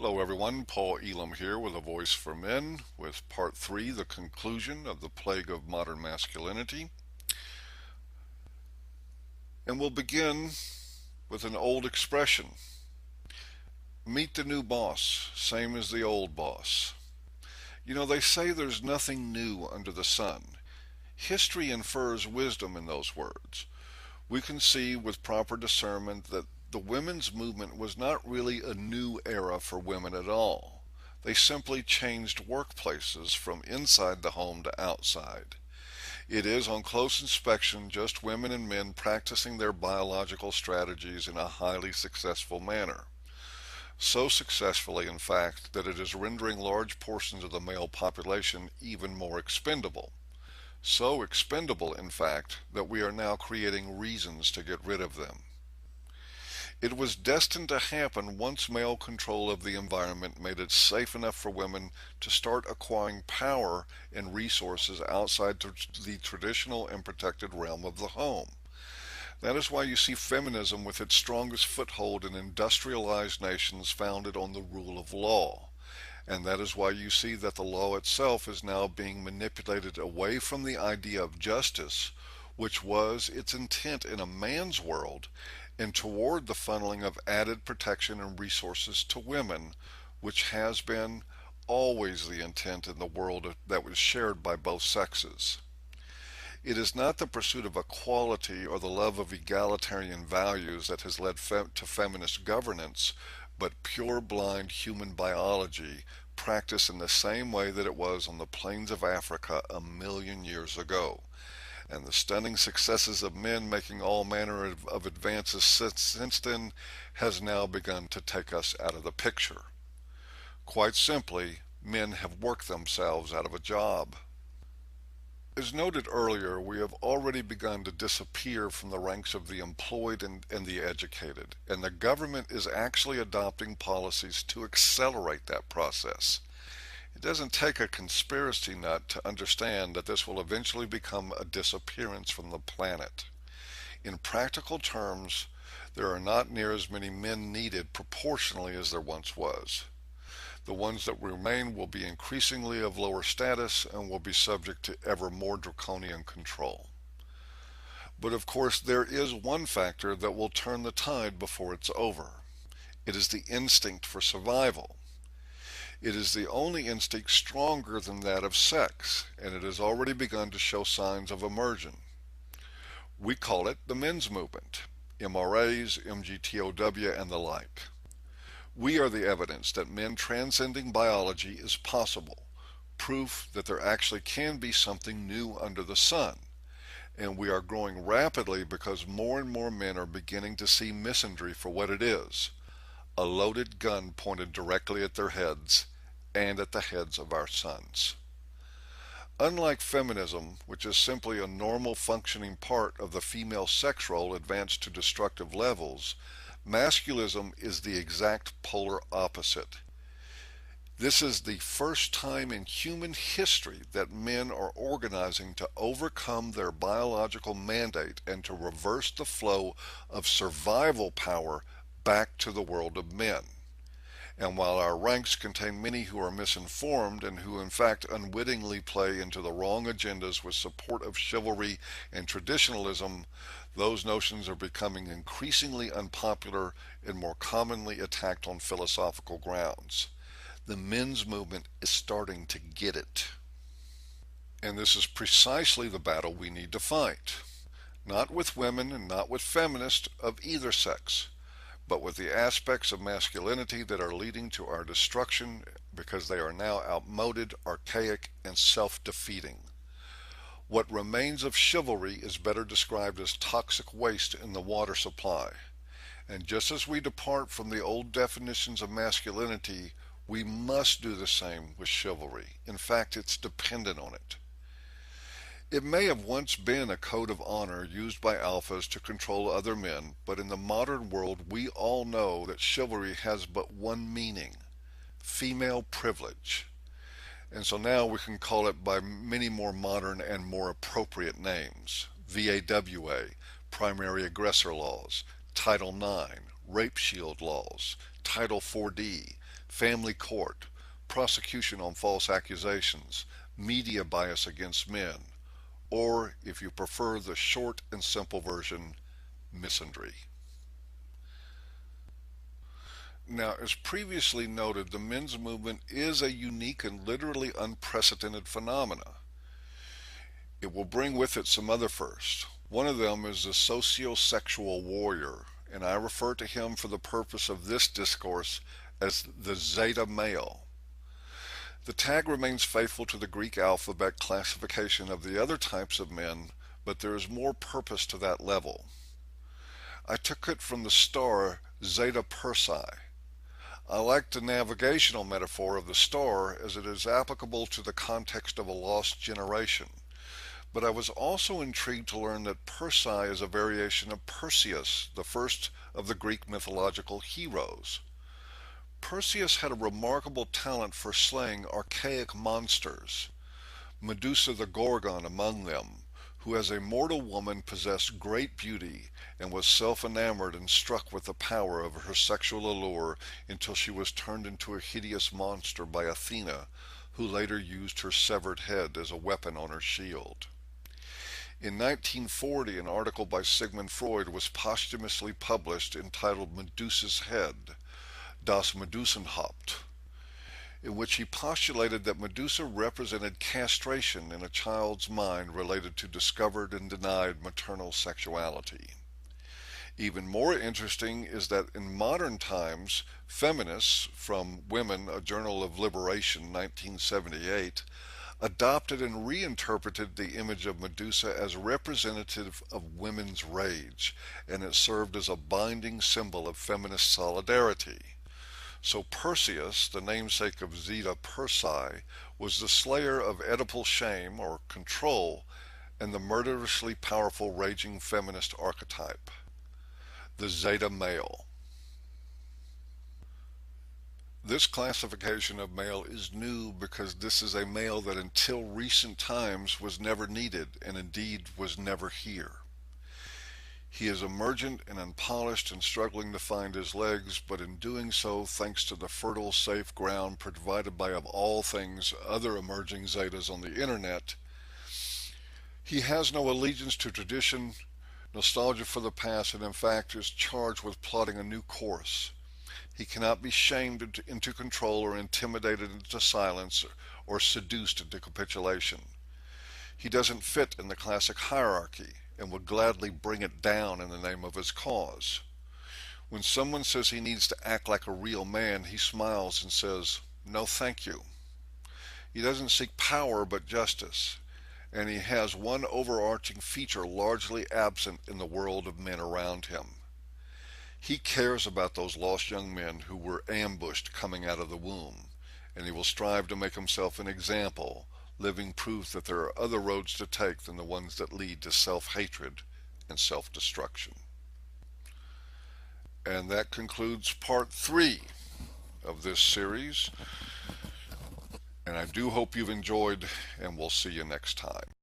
Hello everyone, Paul Elam here with A Voice for Men with Part 3, the conclusion of the plague of modern masculinity. And we'll begin with an old expression. Meet the new boss, same as the old boss. You know, they say there's nothing new under the sun. History infers wisdom in those words. We can see with proper discernment that the women's movement was not really a new era for women at all. They simply changed workplaces from inside the home to outside. It is, on close inspection, just women and men practicing their biological strategies in a highly successful manner. So successfully, in fact, that it is rendering large portions of the male population even more expendable. So expendable, in fact, that we are now creating reasons to get rid of them. It was destined to happen once male control of the environment made it safe enough for women to start acquiring power and resources outside the traditional and protected realm of the home. That is why you see feminism with its strongest foothold in industrialized nations founded on the rule of law. And that is why you see that the law itself is now being manipulated away from the idea of justice, which was its intent in a man's world, and toward the funneling of added protection and resources to women, which has been always the intent in the world that was shared by both sexes. It is not the pursuit of equality or the love of egalitarian values that has led to feminist governance, but pure blind human biology practiced in the same way that it was on the plains of Africa 1,000,000 years ago. And the stunning successes of men making all manner of advances since then has now begun to take us out of the picture. Quite simply, men have worked themselves out of a job. As noted earlier, we have already begun to disappear from the ranks of the employed and the educated, and the government is actually adopting policies to accelerate that process. It doesn't take a conspiracy nut to understand that this will eventually become a disappearance from the planet. In practical terms, there are not near as many men needed proportionally as there once was. The ones that remain will be increasingly of lower status and will be subject to ever more draconian control. But of course, there is one factor that will turn the tide before it's over. It is the instinct for survival. It is the only instinct stronger than that of sex, and it has already begun to show signs of emergence. We call it the men's movement, MRAs, MGTOW, and the like. We are the evidence that men transcending biology is possible, proof that there actually can be something new under the sun. And we are growing rapidly because more and more men are beginning to see misandry for what it is, a loaded gun pointed directly at their heads and at the heads of our sons. Unlike feminism, which is simply a normal functioning part of the female sex role advanced to destructive levels, masculism is the exact polar opposite. This is the first time in human history that men are organizing to overcome their biological mandate and to reverse the flow of survival power back to the world of men. And while our ranks contain many who are misinformed and who in fact unwittingly play into the wrong agendas with support of chivalry and traditionalism, those notions are becoming increasingly unpopular and more commonly attacked on philosophical grounds. The men's movement is starting to get it. And this is precisely the battle we need to fight. Not with women and not with feminists of either sex, but with the aspects of masculinity that are leading to our destruction because they are now outmoded, archaic, and self-defeating. What remains of chivalry is better described as toxic waste in the water supply. And just as we depart from the old definitions of masculinity, we must do the same with chivalry. In fact, it's dependent on it. It may have once been a code of honor used by alphas to control other men, but in the modern world we all know that chivalry has but one meaning: female privilege. And so now we can call it by many more modern and more appropriate names: VAWA, primary aggressor laws; Title IX, rape shield laws; Title 4D, family court, prosecution on false accusations, media bias against men, or, if you prefer the short and simple version, misandry. Now, as previously noted, the men's movement is a unique and literally unprecedented phenomena. It will bring with it some other firsts. One of them is the socio-sexual warrior, and I refer to him for the purpose of this discourse as the Zeta male. The tag remains faithful to the Greek alphabet classification of the other types of men, but there is more purpose to that level. I took it from the star Zeta Persei. I like the navigational metaphor of the star as it is applicable to the context of a lost generation. But I was also intrigued to learn that Persei is a variation of Perseus, the first of the Greek mythological heroes. Perseus had a remarkable talent for slaying archaic monsters, Medusa the Gorgon among them, who as a mortal woman possessed great beauty and was self-enamored and struck with the power of her sexual allure until she was turned into a hideous monster by Athena, who later used her severed head as a weapon on her shield. In 1940, an article by Sigmund Freud was posthumously published entitled Medusa's Head, Das Medusenhaupt, in which he postulated that Medusa represented castration in a child's mind related to discovered and denied maternal sexuality. Even more interesting is that in modern times, feminists from Women, a Journal of Liberation, 1978, adopted and reinterpreted the image of Medusa as representative of women's rage, and it served as a binding symbol of feminist solidarity. So Perseus, the namesake of Zeta Persei, was the slayer of Oedipal shame or control and the murderously powerful raging feminist archetype, the Zeta male. This classification of male is new because this is a male that until recent times was never needed and indeed was never here. He is emergent and unpolished and struggling to find his legs, but in doing so, thanks to the fertile, safe ground provided by, of all things, other emerging Zetas on the internet, he has no allegiance to tradition, nostalgia for the past, and in fact is charged with plotting a new course. He cannot be shamed into control or intimidated into silence or seduced into capitulation. He doesn't fit in the classic hierarchy and would gladly bring it down in the name of his cause. When someone says he needs to act like a real man, he smiles and says, "No, thank you." He doesn't seek power but justice, and he has one overarching feature largely absent in the world of men around him. He cares about those lost young men who were ambushed coming out of the womb, and he will strive to make himself an example, living proof that there are other roads to take than the ones that lead to self-hatred and self-destruction. And that concludes part 3 of this series. And I do hope you've enjoyed, and we'll see you next time.